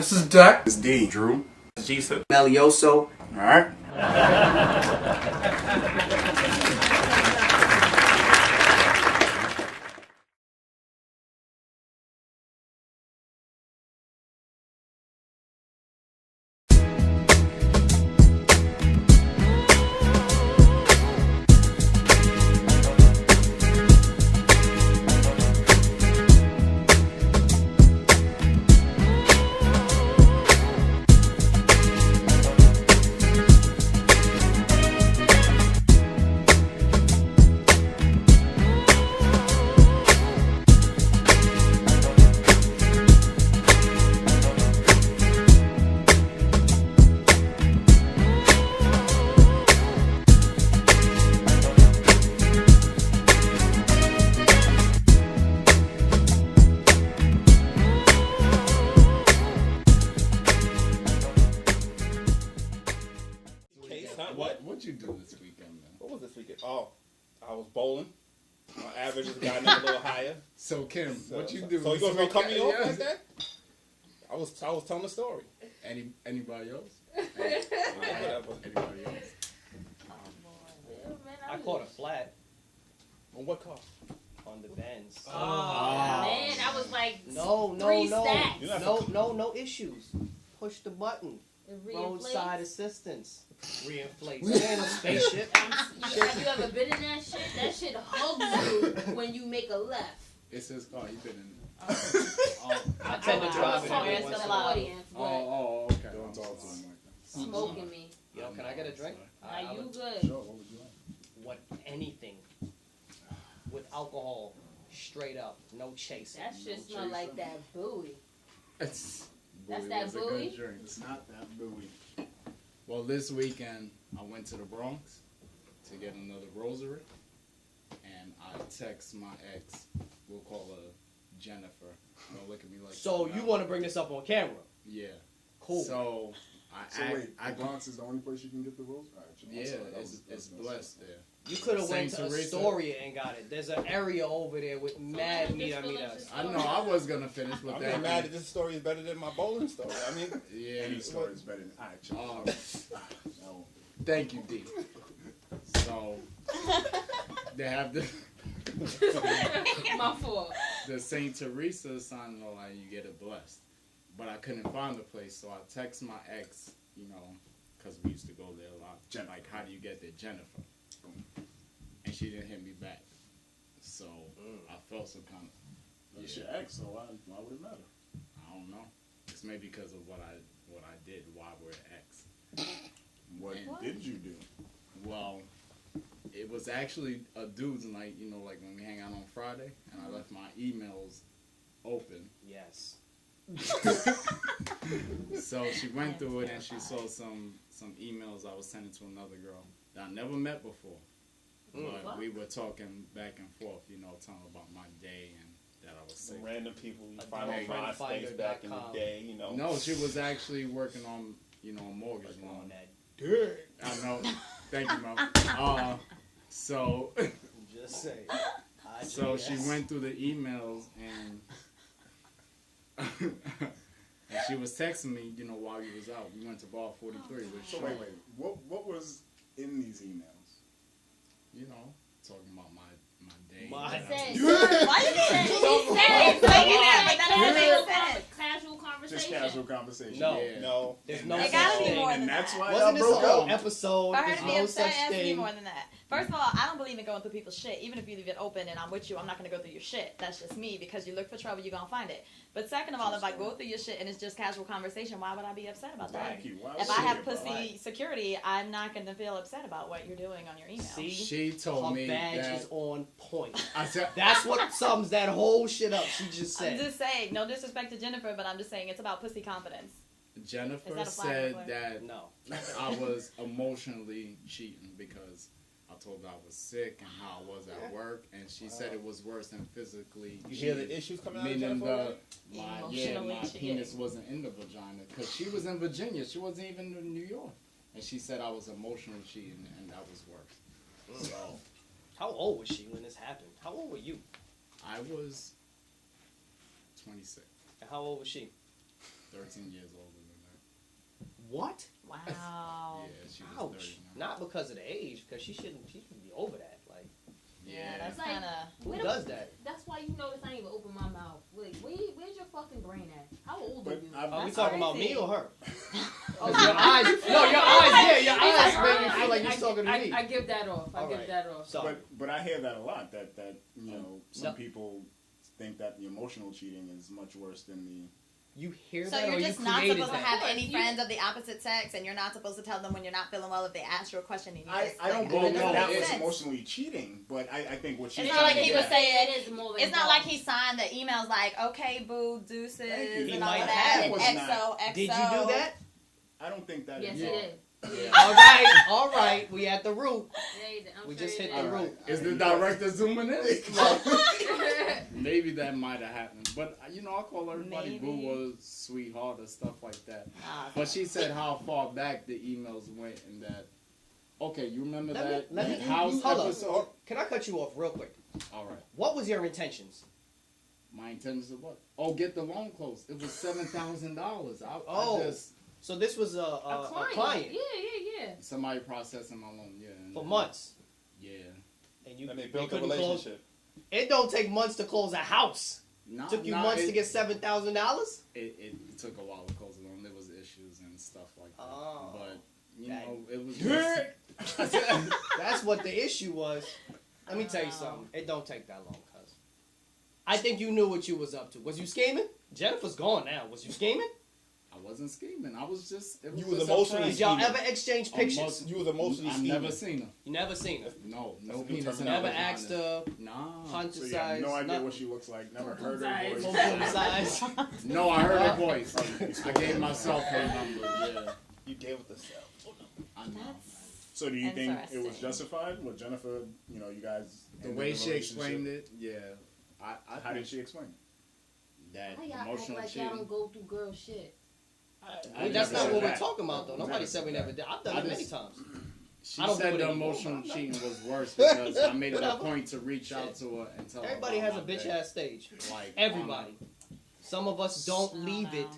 This is Deck. This is D. Drew. Jesus. Melioso. Alright. What'd you do this weekend, man? What was this weekend? Oh, I was bowling. My average has gotten a little higher. So Kim, what you do? So you gonna cut me off like that? I was telling a story. Anybody else? Whatever. Anybody else? I caught a flat On what car? on the Benz. Man, I was like, No stacks. No issues. Push the button. It Roadside reinflates. assistance. Reinflates. It ain't a spaceship. Have you ever been in that shit? That shit hugs you when you make a left. It's his car. He been in it. I tend to drive it every once in a while. Okay. Don't talk to him like that. Smoking me. Yo, can I get a drink? Are you good? Sure, what would you like? What anything with alcohol, straight up, no chasing. That shit smell like that buoy. It's That's Bowie that was a buoy? good drink. It's not that buoy. Well, this weekend I went to the Bronx to get another rosary, and I text my ex. We'll call her Jennifer. Don't look at me like. So that. you want to bring this up on camera? Yeah. Cool. So The Bronx is the only place you can get the rose? All right, yeah, sorry, that it's was blessed there. You could have went Saint to Teresa. Astoria and got it. There's an area over there with mad mitas. I know I was gonna finish with I'm that. getting mad that this story is better than my bowling story. I mean, Yeah. Any story is better than action. No. Thank you, D. So they have My fault. the Saint Teresa sign law, and you get it blessed. But I couldn't find the place, so I text my ex, because we used to go there a lot. Like, how do you get there, Jennifer? And she didn't hit me back. So I felt some kind of. It's your ex, so why would it matter? I don't know. It's maybe because of what I did while we're ex. What did you do? Well, it was actually a dude's night, like when we hang out on Friday, and I left my emails open. Yes. So she went through it and she saw some emails I was sending to another girl that I never met before. But we were talking back and forth, telling about my day and that I was sick. random people you A find on MySpace back in the day, No, she was actually working on, a mortgage On loan. that dirt. I know. Thank you, Mom. So Just say. So she went through the emails and and she was texting me, while we was out. We went to Bar 43. So wait. What was in these emails? Talking about my day. My Said, Why you said, casual conversation. Just casual conversation. No. Yeah. No. There's And no It such gotta be thing. more And than that's that. why Wasn't y'all this a broke whole up. episode? For her There's to be no upset, such it has to be thing. more than that. First of all, I don't believe in going through people's shit. Even if you leave it open and I'm with you, I'm not going to go through your shit. That's just me, because you look for trouble, you're going to find it. But second of all, if I go through your shit and it's just casual conversation, why would I be upset about that? Thank you. Why If would I you have get pussy security, I'm not going to feel upset about what you're doing on your email. See? She told Her me badge that is on point. I said That's what sums that whole shit up she just I'm said. just saying, no disrespect to Jennifer, but I'm just saying it's about pussy confidence. Jennifer Is that a flag said or- that No. I was emotionally cheating because I told her I was sick and how I was at work, and she said it was worse than physically. You hear the cheating. issues coming out of Meaning Jennifer? my Emotionally cheating. penis wasn't in the vagina because she was in Virginia. She wasn't even in New York, and she said I was emotionally cheating, and that was worse. So How old was she when this happened? How old were you? I was 26. And how old was she? 13 years older than that. What? Wow. Yeah, she was Ouch. 30 now. Not because of the age, because she shouldn't be over that. Like, Yeah, that's Like, kind of. who Where does that? That's why you notice I ain't even open my mouth. Like, where's your fucking brain at? How old are But you? I've- Are we That's talking about crazy. me or her? Oh, Your eyes. No, your eyes. Yeah, your eyes made me I- feel like I- you're talking to me. I give that off. I All give right. that off. Sorry. But I hear that a lot. That you know some No. people think that the emotional cheating is much worse than the. You hear So that, you're or just you not created supposed to that? have Of course, any you- friends of the opposite sex, and you're not supposed to tell them when you're not feeling well if they ask you a question. And you I just, don't like, believe it that doesn't make was sense. emotionally cheating, but I think what she's It's It not like trying he to was get at- saying. it is more It's not like he involved. signed the emails like, okay, boo, deuces, Thank you. He and all might of have. that, and Was XO, not. XO. Did you do that? I don't think that Yes, is. he did. All right. We at the root. Yeah, he did. I'm We sure just he hit did. the root. Is the director zooming in? Maybe that might have happened. But, you know, I call everybody Maybe. boo or sweetheart or stuff like that. Nah, But she said how far back the emails went and that. Okay, you remember Let me that house hold episode? up. Can I cut you off real quick? All right. What was your intentions? My intentions of what? Oh, get the loan closed. It was $7,000. I Oh. just So this was a A client Yeah. somebody processing my loan. Yeah. and for then- months, Yeah. and you And they built a couldn't close. relationship. It don't take months to close a house. Nah, Took you nah, months it, to get $7,000. It took a while to close the loan. There was issues and stuff like that. Oh. But you That- know, it was. That's what the issue was. Let me tell you Wow. something. It don't take that long, cuz. I think you knew what you was up to. Was you scheming? Jennifer's gone now. Was you scheming? I wasn't scheming. I was just. It was You was just a emotionally friend. Did y'all scheming. ever exchange I'm pictures? most- You was emotionally I've scheming. never seen her. You never seen her. No, That's no a new penis. in Never her asked vagina. her. Nah. Hunter So you have size. no idea not- what she looks like. Never heard Size. her Boom, voice. boom size. No, I heard her voice. I gave myself her number. Yeah. You gave it the cell. I know. So do you think it was Interesting. justified? With Jennifer, you know, you guys. The ended way the she explained relationship? it, yeah. I How did think she explain it? that Why y'all act emotional like y'all cheating. don't go through girl shit? I That's never not said what we're that. talking about, though. Nobody Never said we said never that. did. I've done I it many just- times. She I don't do said it the anymore, emotional but I'm not- cheating was worse because I made it a Whatever. point to reach out to her and tell her. Everybody about has a my bitch day. ass stage. Like Everybody. Some of us don't Oh, leave no. it.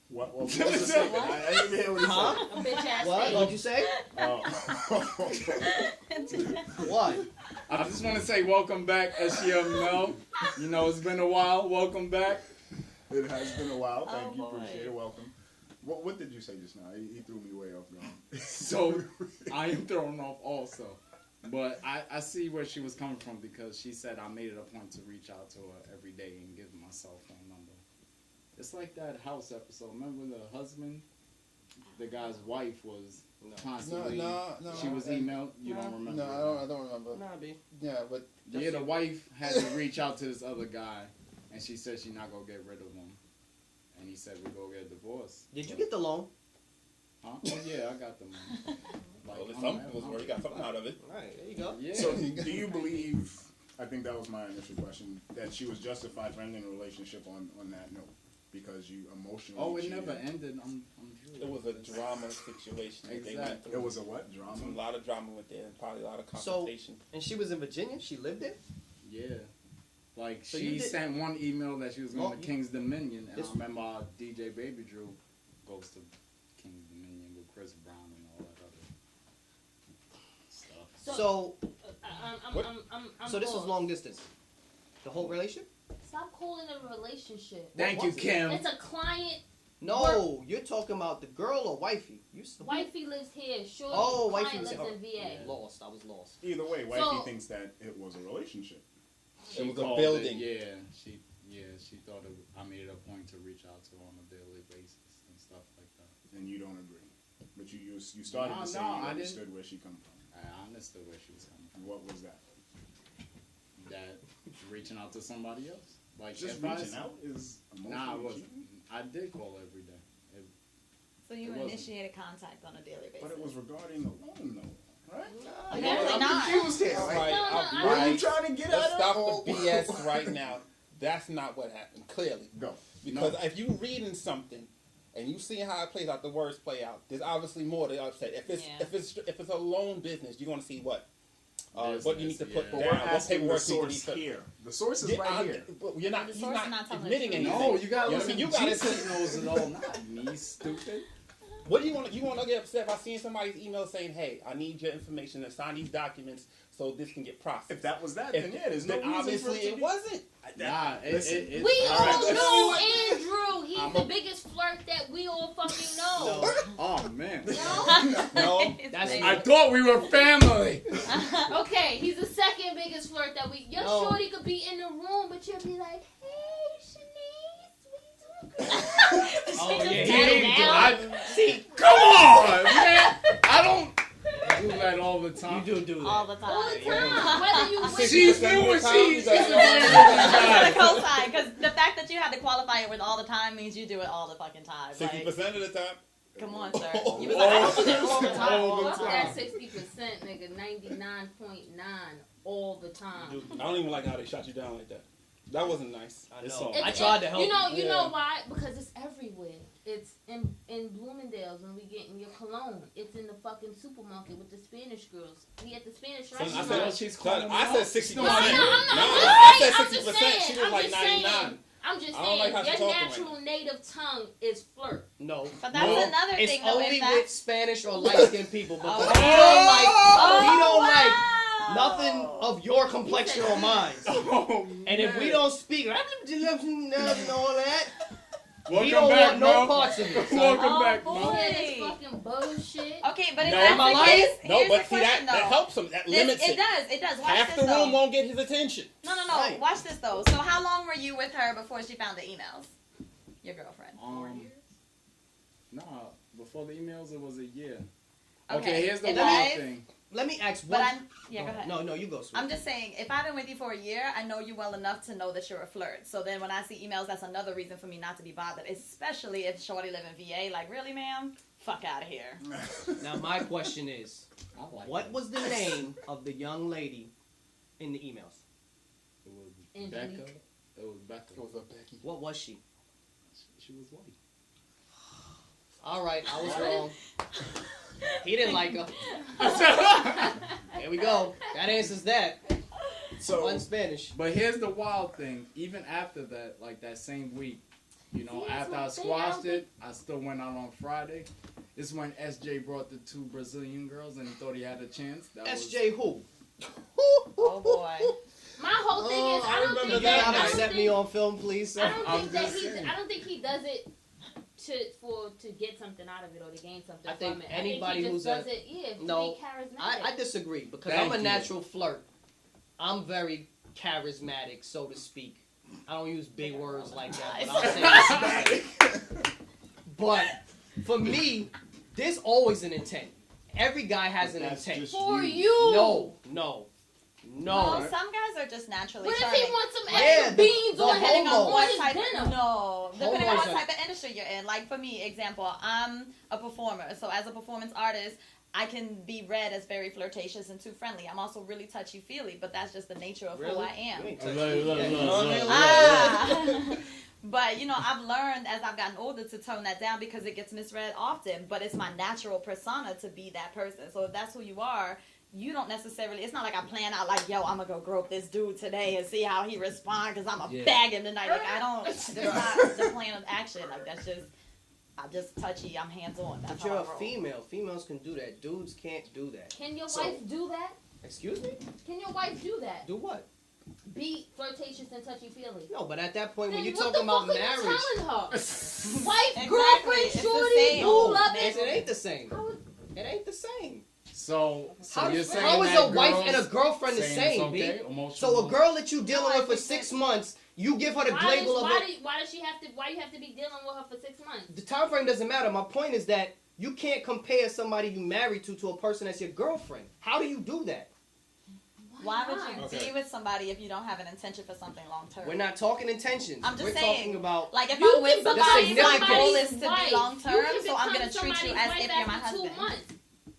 What was the statement? I didn't hear what he Huh? A bitch ass What? stage. What'd you say? said. What? I just want to say welcome back, SGML. You know, it's been a while. Welcome back. It has been a while. Thank Oh, you. boy. Appreciate it. Welcome. What did you say just now? He threw me way off guard. So I am thrown off also. But I see where she was coming from because she said I made it a point to reach out to her every day and give my cell phone number. It's like that house episode. Remember the husband? The guy's wife was constantly. No, She was emailed. You don't remember? No, I don't remember. Nah, B. Yeah, but Yeah, the wife had to reach out to this other guy, and she said she's not gonna get rid of him. And he said we go get a divorce. Did you get the loan? Huh? Oh yeah, I got the money. Well, I'm something was mad. where you got something out of it. All right, there you go. Yeah. So do you believe? I think that was my initial question. That she was justified for ending a relationship on that note because you emotionally. Oh, it cheated. never ended. I'm sure. It was a drama situation that they went Exactly. through. It was a what drama? a lot of drama with there and probably a lot of So- confrontation. And she was in Virginia? She lived there? Yeah. Like So she you did- sent one email that she was going Oh, to you- King's Dominion, and This- I remember our DJ Baby Drew goes to King's Dominion with Chris Brown and all that other stuff. So, What? I'm so this was lost. long distance? The whole relationship? Stop calling it a relationship. Thank What you, was it? Kim. It's a client. No, you're talking about the girl or wifey? You Wifey lives here. Sure. Oh, client wifey lives was in VA. Lost. I was lost. Either way, wifey So- thinks that it was a relationship. It was a called building. She thought I made it a point to reach out to her on a daily basis and stuff like that. And you don't agree. But you started No, to say no, you I didn't. understood where she come from. I understood where she was coming from. And what was that? That reaching out to somebody else, like Just if I- reaching out is emotional. Nah, I was. cheating? I did call every day. So you It wasn't. initiated contact on a daily basis. But it was regarding the loan, though, right? Apparently I'm not. confused here. All Like, right, No, all I- what are you right. trying to get Let's at? stop Oh. the BS right now. That's not what happened, clearly. Go. Because if you reading something and you see how it plays out, the words play out, there's obviously more to upset. If it's Yeah. if it's a loan business, you're gonna see what what you need to put Yeah. But down, we're what asking the paperwork needs to be source filled. here. The source is Yeah, right here. But you're not. The He's source not is not telling admitting the anything. truth. No, you gotta You know what I listen. mean? You gotta Jesus knows it all, not me, stupid. What do you want? You want to get upset by seeing somebody's email saying, "Hey, I need your information to sign these documents so this can get processed." If that was that, If- then yeah, there's no then reason obviously for it to it be. wasn't. Nah, Listen. it's We all all right. know Andrew. He's I'm the a- biggest flirt that we all fucking know. No. Oh man, No, That's I thought we were family. Okay, he's the second biggest flirt that we. Your No. shorty could be in the room, but you'll be like, "Hey, Shanice, what you doing?" Oh, yeah, Just he tap ain't it doing down. it. See, Come on, man. I don't do that all the you time. do that. All the All the time. time. Whether you win. She's doing she's I'm gonna doing. co-sign because the fact that you had to qualify it with all the time means you do it all the fucking time. 60% Like, of the time. come on, sir. You was like, I don't do that all the time. All the Fuck time. that 60%, nigga. 99.9 all the time. Dude, I don't even like how they shot you down like that. That wasn't nice. I It's know. all- I tried to help You know, you. you Yeah. know why? Because it's everywhere. It's in Bloomingdale's when we getting your cologne. It's in the fucking supermarket with the Spanish girls. We at the Spanish So restaurant. I said she's calling me I out. said 60%. No, No, I'm not. No, I'm I just said saying. 60%. She was I'm like just saying. 99. I'm just I don't saying. like how she Your talking right natural native tongue is flirt. No. But that's No. another It's thing, though. only Is that with Spanish or light-skinned people because Oh. he don't like wow. nothing of your complexion or mine. Oh, And if we man. don't speak and all that, Welcome he don't back, want no bro. parts of it. son. Welcome Oh, back, boy. bro. Yeah, this fucking bullshit. Okay, but if No, that's am I the lying? case, No, here's but the see question, that though. helps him. That limits It does. It does. Watch Half this, the though. room won't get his attention. No. Right. Watch this though. So how long were you with her before she found the emails? Your girlfriend. Nah, before the emails, it was a year. Okay, Okay, here's the if wild I- thing. Let me ask But what. I'm. Yeah, go ahead. No, you go. Sweet. I'm just saying, if I've been with you for a year, I know you well enough to know that you're a flirt. So then when I see emails, that's another reason for me not to be bothered, especially if shorty live in VA. Like, really, ma'am? Fuck out of here. Now my question is, I like what that. was the name of the young lady in the emails? It was Angelique. Becca. It was Becca. What's up, Becky? What was she? She was white. All right, I was wrong. He didn't like her. There we go. That answers that. So, One Spanish. but here's the wild thing. Even after that, like that same week, you know, See, that's after what I I'm saying, squashed I don't it, I still went out on Friday. This is when SJ brought the two Brazilian girls and he thought he had a chance. That SJ who? Oh boy. My whole thing is, I don't remember think You that. that. gotta I don't set think, me on film, please, I sir. don't I'm think that just he. saying. I don't think he does it to get something out of it or to gain something I think from it. anybody I think he who's just a- does it, yeah, to No, be charismatic. I disagree because Thank I'm a you. natural flirt. I'm very charismatic, so to speak. I don't use big words like that, but I'll say it. But for me, there's always an intent. Every guy has an That's intent. just For you. No. Well, some guys are just naturally What if charming. he wants some Yeah, extra the- beans the on Depending homo. on what his type, dinner? no, depending on what Homos are- type of industry you're in. Like for me, example, I'm a performer, so as a performance artist, I can be read as very flirtatious and too friendly. I'm also really touchy feely, but that's just the nature of who Really? I am. You ain't Look, touching look, me. look, Ah. But you know, I've learned as I've gotten older to tone that down because it gets misread often. But it's my natural persona to be that person. So if that's who you are, you don't necessarily. It's not like I plan out like, yo, I'm gonna go grope this dude today and see how he responds because I'm gonna Yeah. bag him tonight. Like I don't. There's not the plan of action. Like that's just. I'm just touchy. I'm hands on. That's But you're how a I roll. female. Females can do that. Dudes can't do that. Can your So- wife do that? Excuse me? Can your wife do that? Do what? Be flirtatious and touchy feely. No, but at that point, when Then you're what talking the about fuck marriage, are you telling her? Wife, Exactly. girlfriend, It's the shorty, same. you no, love it it. ain't the same. How is- It ain't the same. So How, you're saying how is that a wife girls and a girlfriend the saying same, it's okay, B? emotional? So a girl that you dealing No, I with for think 6 that- months, you give her the Why label of it. does she have to? Why you have to be dealing with her for 6 months? The time frame doesn't matter. My point is that you can't compare somebody you married to a person that's your girlfriend. How do you do that? Why would not? you Okay. be with somebody if you don't have an intention for something long term? We're not talking intentions. I'm just We're saying, talking about Like if You I'm with can become somebody, my significant. goal is to somebody's be long wife. term, You can so I'm become gonna treat you somebody's as wife if you're my after 2 husband. months.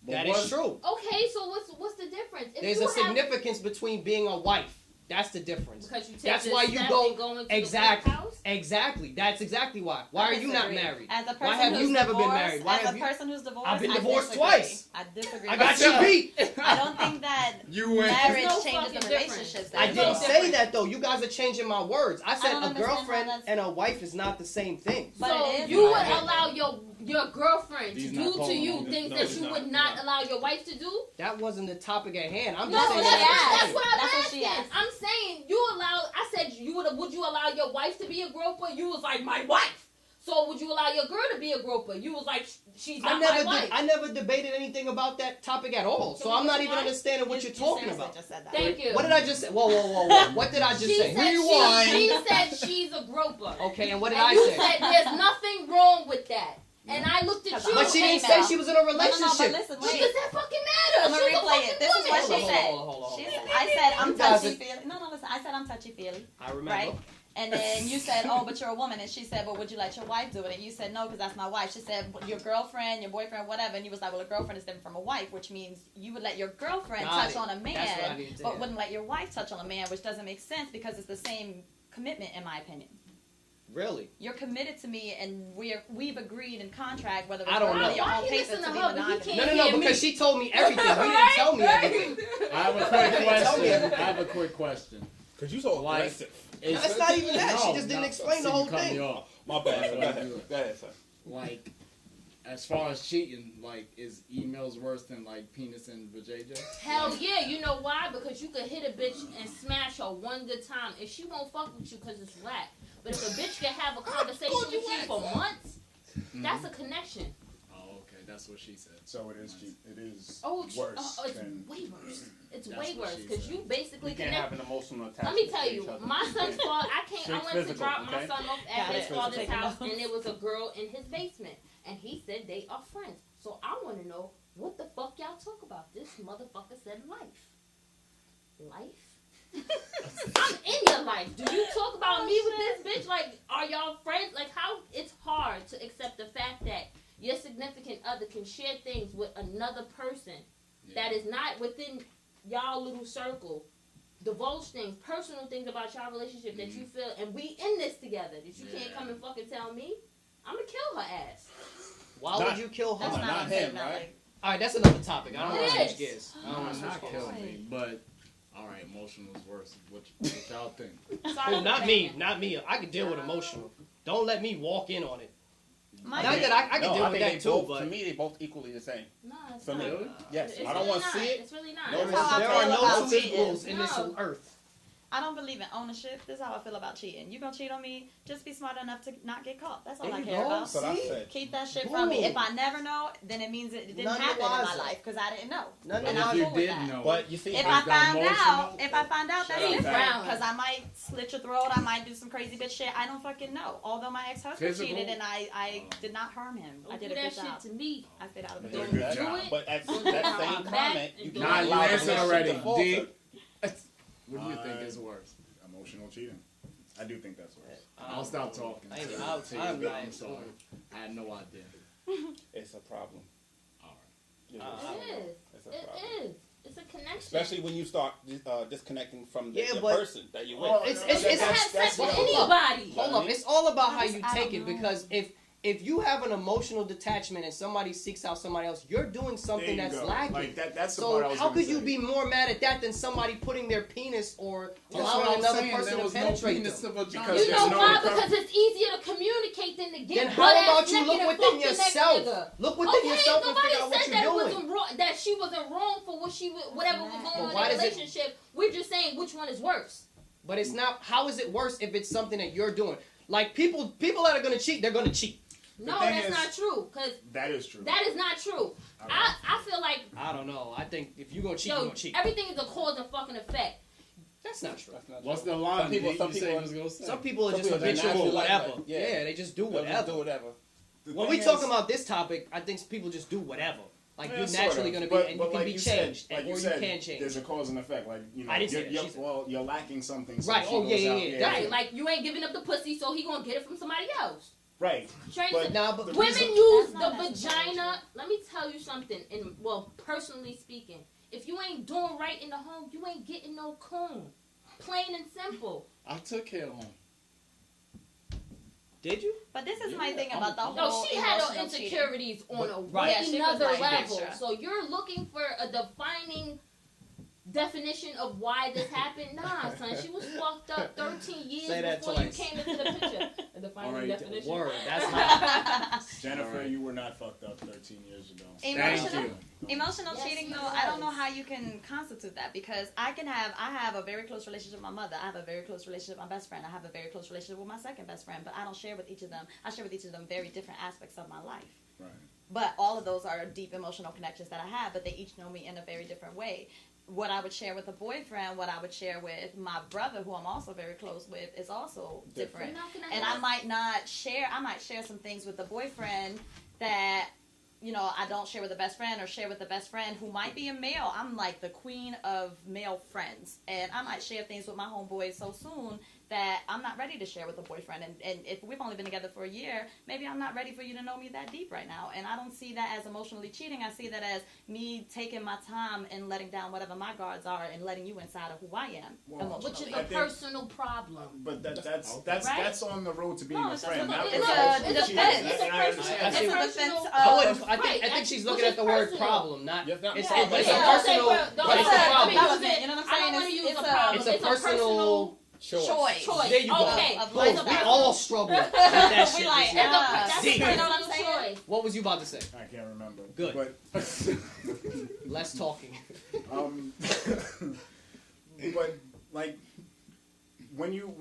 that what- is true. Okay, so what's the difference? If There's you a have- significance between being a wife. That's the difference. Because you take That's this why you step go- and go into exactly. the house. Exactly. That's exactly why. Why are you not disagree. married? As a person Why have who's you never been divorced, married? Why as have a you? person who's divorced, I've been I divorced disagree. twice. I disagree. I got with you that. beat. I don't think that You win. marriage There's no changes the fucking relationships. difference. I There's didn't no say difference. that though. You guys are changing my words. I said don't a understand how girlfriend that's- and a wife is not the same thing. But so it is you would marriage. allow your girlfriend to He's do not to calling you on- things no, that he's you not. would He's not not. allow your wife to do? That wasn't the topic at hand. I'm No, just saying that's that's what I'm That's what asking. she asked. I'm saying you allow. I said would you allow your wife to be a groper? You was like my wife. So would you allow your girl to be a groper? You was like she's not my wife. I never debated anything about that topic at all. So Can we I'm not move even on? understanding what you're talking seriously about. Just said that. Thank you. What did I just say? Whoa. What did I just She say? said Rewind. she said she's a groper. Okay, and what did And I you say? said there's nothing wrong with that. And I looked at you. But she didn't Hey, say she was in a No, but relationship. listen, What wait. does that fucking matter? I'm gonna She's a replay fucking it. This is what woman. she said. Hold on. She said, I said I'm You guys touchy feely. No, listen. I said I'm touchy feely. I remember. Right? And then you said, oh, but you're a woman. And she said, well, would you let your wife do it? And you said, no, because that's my wife. She said, your girlfriend, your boyfriend, whatever. And you was like, well, a girlfriend is different from a wife, which means you would let your girlfriend Got touch it. on a That's what I man, needed to but hear. wouldn't let your wife touch on a man, which doesn't make sense because it's the same commitment, in my opinion. Really? You're committed to me, and we've agreed in contract, whether it's I don't verbally know. or Why on he paper, listen to to be her, but he monogamous. can't- No, hear because me. she told me everything. You didn't tell me everything. I have a quick Tell me question. everything. I have a quick question. Cause you so Like, aggressive. It's not even that. She just didn't explain the see, you whole cut me thing. off. My bad. That's Go what I ahead. do. Go ahead, sir. Like, as far as cheating, like, is emails worse than like penis and vajayjay? Hell yeah, you know why? Because you could hit a bitch and smash her one good time, and she won't fuck with you because it's whack. But if a bitch can have a conversation with you for months, that's a connection. Oh, okay, that's what she said. So it is cheap. It is Oh, it's worse it's than. way worse. It's That's way what worse she because said. you basically We can't connect. have an emotional attachment. Let me tell to you, each other. my We son's can't. father. I Shit's went to physical, drop my okay? son off Got at it. his father's Taking house, notes. and there was a girl in his basement, and he said they are friends. So I want to know what the fuck y'all talk about. This motherfucker said life. Life. I'm in your life. Do you talk about me with this bitch? Like, are y'all friends? Like, how it's hard to accept the fact that your significant other can share things with another person that is not within y'all little circle. Divulge things, personal things about y'all relationship that you feel, and we in this together. That you can't come and fucking tell me. I'm gonna kill her ass. Why Not- would you kill her? That's not what I'm him, saying, right? like, All right, that's another topic. I don't It want to is. switch gears. I don't No, want to not switch kill gears. me, but all right, emotional is worse. What y'all think? Sorry Oh, for not saying me. that. Not me. I can deal with emotional. Don't let me walk in on it. my Not that I can No, deal I with think that they too, both, but to me, they both equally the same. No, it's For not. me, Really? yes. It's I don't really want to not. see it. It's really not. No, That's it's how I there feel are no about two cheating. equals in this No. earth. I don't believe in ownership. This is how I feel about cheating. You gonna cheat on me, just be smart enough to not get caught. That's all There I you care go. about. That's what I See? said. Keep that shit from me. Boom. If I never know, then it means it didn't None the happen in my wiser. life because I didn't know. None the And But I'm if you cool with did that. know, But you see, If Is I that found emotional? out, that's Shut up, different. Brown. Because I might slit your throat. I might do some crazy bitch shit. I don't fucking know. Although my ex-husband Physical? cheated and I did not harm him. I Don't did do a that good job. shit to me. I stayed out of the You Don't did business. a good do job. it. But at Don't that come same back comment, and you do can it. Nah, you allow the answered relationship already. to falter. D. What do you think is worse? Emotional cheating. I do think that's worse. I'll stop talking. I ain't- Till- I'll- till I'm you- not- I'm sorry. I had no idea. It's a problem. All right. It is. I don't know. It is. It's a It problem. is. It's a connection. Especially when you start disconnecting from the, Yeah, the but- person that you're with. Oh, It's- no, it's- You it's- can have sex with hold up. anybody. Hold up, it's all about how you I take don't it know. because if you have an emotional detachment and somebody seeks out somebody else, you're doing something There you that's go. lacking. Like that's the part I So was how gonna could you say. be more mad at that than somebody putting their penis or That's what allowing I'm another saying. person There to was no penetrate penis them? to vagina. Because You know there's no why? recovery. Because it's easier to communicate than to get Then butt how ass about you naked look and within fuck the next yourself? nigga? Look within Okay, yourself and nobody figure out what said you're that it doing. wasn't wrong. That she wasn't wrong for what she whatever was going But on why in the does it- relationship. We're just saying which one is worse. But it's not. How is it worse if it's something that you're doing? Like people that are gonna cheat, they're gonna cheat. No, thing that's is- not true. Cause That is true. that is not true. All I right. feel like I don't know. I think if you're gonna cheat, you're yo, gonna cheat. everything is a cause and fucking effect. That's not true. That's not What's true. the line? Some people- D? some You people say are- was gonna say. Some people are Some just people are habitual naturally or like whatever. that. Yeah. Yeah, they just do They'll just whatever. do whatever. The When thing we is- talking about this topic, I think people just do whatever. Like Yeah, you're sort naturally of. gonna be, But- and but you can like be you said- changed, like or you you said, can change. There's a cause and effect. Like you know, I didn't say that. you're, She said well, you're lacking something. So Right. she Oh, goes yeah, out, yeah, yeah. Right, like you ain't giving up the pussy, so he gonna get it from somebody else. Right. Straight But to- Nah, but the Women reason- use That's the not necessarily vagina. Let me tell you something. And well, personally speaking, if you ain't doing right in the home, you ain't getting no coon. Plain and simple. I took care of him. Did you? But this is my thing about the whole No, she had her emotional cheating. insecurities on a Right. Yeah, she was another like level. extra. So you're looking for a defining definition of why this happened? Nah, son, she was fucked up 13 years Say that before twice. you came into the picture. A defining Alright, definition. Word. That's not. Jennifer, Alright. you were not fucked up 13 years ago. Emotional, you. emotional Yes, cheating he though, I don't know was. how you can constitute that because I have a very close relationship with my mother. I have a very close relationship with my best friend. I have a very close relationship with my second best friend, but I don't share with each of them. I share with each of them very different aspects of my life. Right. But all of those are deep emotional connections that I have, but they each know me in a very different way. What I would share with a boyfriend, what I would share with my brother, who I'm also very close with, is also different. You're not gonna And have- I might share some things with the boyfriend that, you know, I don't share with the best friend or share with the best friend who might be a male. I'm like the queen of male friends. And I might share things with my homeboys so soon that I'm not ready to share with a boyfriend. And if we've only been together for a year, maybe I'm not ready for you to know me that deep right now. And I don't see that as emotionally cheating. I see that as me taking my time and letting down whatever my guards are and letting you inside of who I am Well, emotionally. Which is I a think- personal problem. But that's Right? that's on the road to being No, a it's friend. just not it's for a emotional defense. cheating. It's a And I understand I It's see a that. what- defense personal- of... I Right, think she's which looking is at the word personal. problem, not. Yes, not- It's Yeah, a but it's a yeah, personal. don't say It's a don't problem. use it. You know what I'm I don't saying? want to use It's a a- problem. It's a personal choice. There you go. Okay. Of Look, lifestyle. we all struggle with that We shit. like, this year. That's See. a You know what I'm personal saying? choice. What was you about to say? I can't remember. Good. But Less talking. but like when you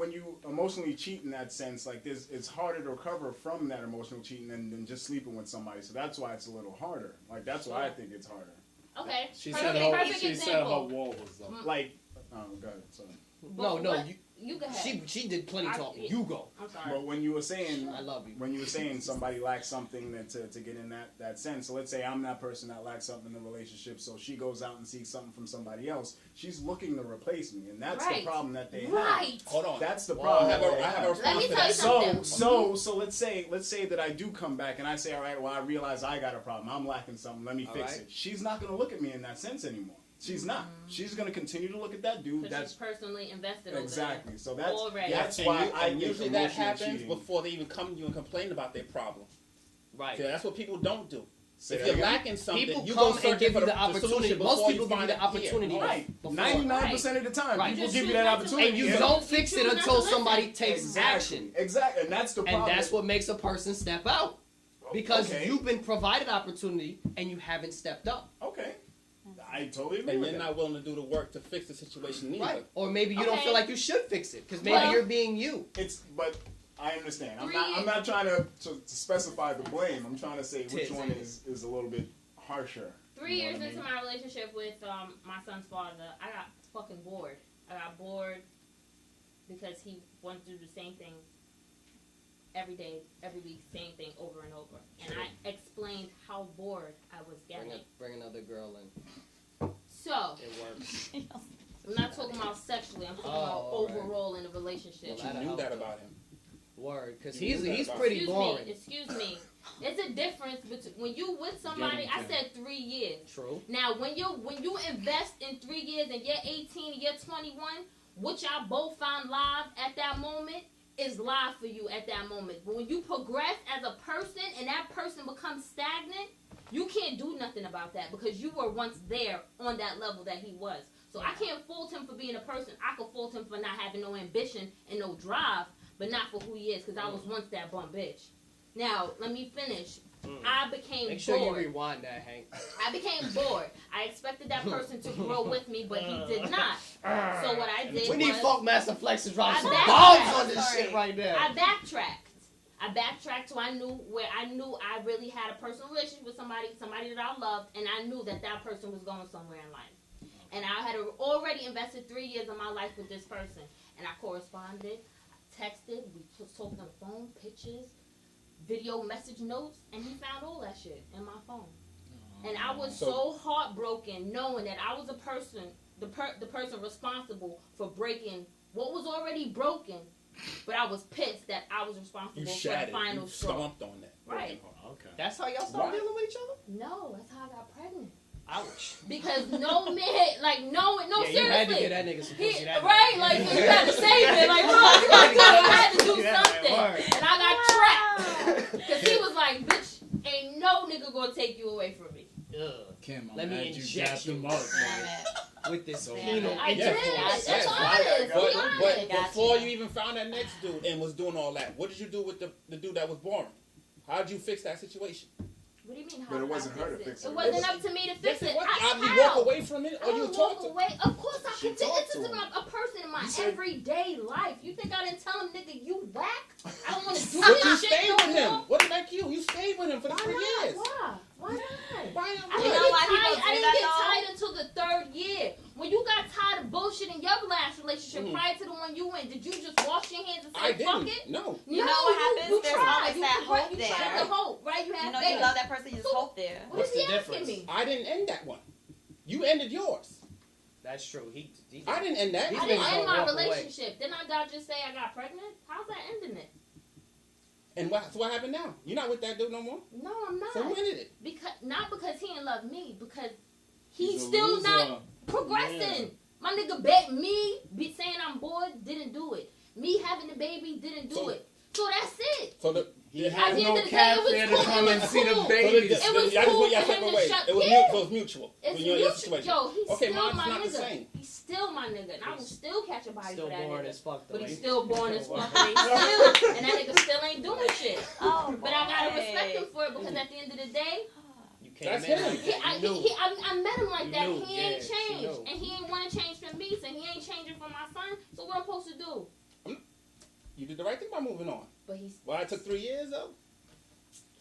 emotionally cheat in that sense, like it's harder to recover from that emotional cheating than just sleeping with somebody. So that's why it's a little harder. Like that's why I think it's harder. Okay. She perfect, said her, perfect she said her example. wall was up. Like go ahead. Sorry. No, no. What? You, You go ahead. she did plenty talking. You go. I'm sorry. But when you were saying I love you. when you were saying somebody lacks something to get in that sense. So let's say I'm that person that lacks something in the relationship. So she goes out and seeks something from somebody else. She's looking to replace me, and that's Right. the problem that they have. Right. Hold on. That's the Well, problem. I have that a they have. Let me response to tell you that. something. So let's say that I do come back and I say, all right, well I realize I got a problem. I'm lacking something. Let me All fix right. it. She's not gonna look at me in that sense anymore. She's not. She's gonna continue to look at that dude. Because That's she's personally invested over exactly. So that's Already. that's And why you- I and think usually that emotional happens cheating. before they even come to you and complain about their problem. Right. Okay, that's what people don't do. Say If that you're again? lacking something, People you come go and searching give for you the solution opportunity. before Most you people give you find the it opportunity. here. Right. Before. 99% of the time, Right. people You give you choose that not to opportunity. And you Yeah. don't fix it You choose not until to somebody listen. takes Exactly. action. Exactly. And that's the And problem. that's what makes a person step out. Because Okay. you've been provided opportunity and you haven't stepped up. Okay. I totally agree And with you're that. not willing to do the work to fix the situation either. Right. Or maybe you don't Okay. feel like you should fix it. Because maybe Well- you're being you. But I understand. I'm Three- not trying to specify the blame. I'm trying to say which Tits. one is a little bit harsher. 3 You know years what I into mean? my relationship with my son's father, I got fucking bored. I got bored because he wanted to do the same thing every day, every week, same thing over and over. And I explained how bored I was getting. Bring another girl in. So, It works. I'm not talking about sexually, I'm talking about all right. overall in a relationship. Well, You knew that about him. Word. Because You knew that he's about pretty Excuse boring. me, excuse me. It's a difference between when you with somebody. I said 3 years. True. Now, when you invest in 3 years and you're 18 and you're 21, what y'all both found live at that moment is live for you at that moment. But when you progress as a person and that person becomes stagnant, you can't do nothing about that because you were once there on that level that he was. So I can't fault him for being a person. I could fault him for not having no ambition and no drive, but not for who he is because I was once that bum bitch. Now, let me finish. I became Make sure bored. you rewind that, Hank. I became bored. I expected that person to grow with me, but he did not. So what I did We need was Funkmaster Flex to drop I some backtracked. bombs on this Sorry. shit right there. I backtracked so I knew I really had a personal relationship with somebody that I loved, and I knew that person was going somewhere in life. And I had already invested 3 years of my life with this person, and I corresponded, texted, we talked on the phone, pictures, video message notes, and he found all that shit in my phone. And I was so heartbroken knowing that I was a person, the person responsible for breaking what was already broken, but I was pissed that I was responsible You for the shattered. final You straw. stomped on that. Right. Okay. That's how y'all start Why? dealing with each other? No, that's how I got pregnant. Ouch. Because no man, like no, Yeah, seriously. you had to get that nigga some He, pussy that right, night. like you had to save it, like bro, you gotta do, I had to do Yeah, something, word. and I got gonna take you away from me. Ugh. Kim, I'm Let me glad you inject jacked you. them up, Damn man. it. With this So- penal I did. intercourse. That's Yes. honest. But- Be honest. But Gotcha. before you even found that next dude and was doing all that, what did you do with the dude that was boring? How'd you fix that situation? What do you mean? How But it did I wasn't her to fix fix it. it. It wasn't up to me to fix Yes, it. was. I, You how? walk away from it, I or you don't talk walk to. away. Of course I She can fix talked it. This to is him. a person in my You said- everyday life. You think I didn't tell him, nigga, you whack? I don't want to do But you this shit stayed no with him. more. What about you? You stayed with him for the Why 3 not? years. Why? Why not? Why I not? didn't You know get why people tired. do I didn't that, get though? tired until the 3rd year. When you got tired of bullshitting your last relationship Mhm. prior to the one you in, did you just wash your hands and say I fuck didn't. it? No. You know what happens? You There's tried. always You that tried- hope you there. tried the hope, right? You You had know, faith. you love that person, you just hope there. What What's is he the asking difference? me? I didn't end that one. You ended yours. That's true. He I didn't end that. He's I been didn't gonna end my walk away. relationship. Didn't I God just say I got pregnant? How's that ending it? And what happened now? You're not with that dude no more? No, I'm not. So who ended it? Not because he didn't love me, because he's He's a still loser. not progressing. My nigga bet me saying I'm bored didn't do it. Me having the baby didn't do So- it. So that's it. So the He At has the end no of the day, cat it was there cool. to come It and was see cool. the So babies. It was y'all just cool went your for him separate to ways. shut- It was Yeah. so it was mutual. It's Your mutual. situation. Yo, he's Okay, still mine's my not the nigga. same. He's still my nigga. And I will still catch a body still for that boring nigga. as fuck though. But he's ain't still born as Still fuck. born. And that nigga still ain't doing shit. Oh, But I gotta boy. respect him for it because at the end of the day, You came That's in him. like that. You knew. I met him like You that. knew, He ain't yeah, she changed. knew. And he ain't want to change for me, so he ain't changing for my son. So what I'm supposed to do? You did the right thing by moving on. But he's Well, I took 3 years though.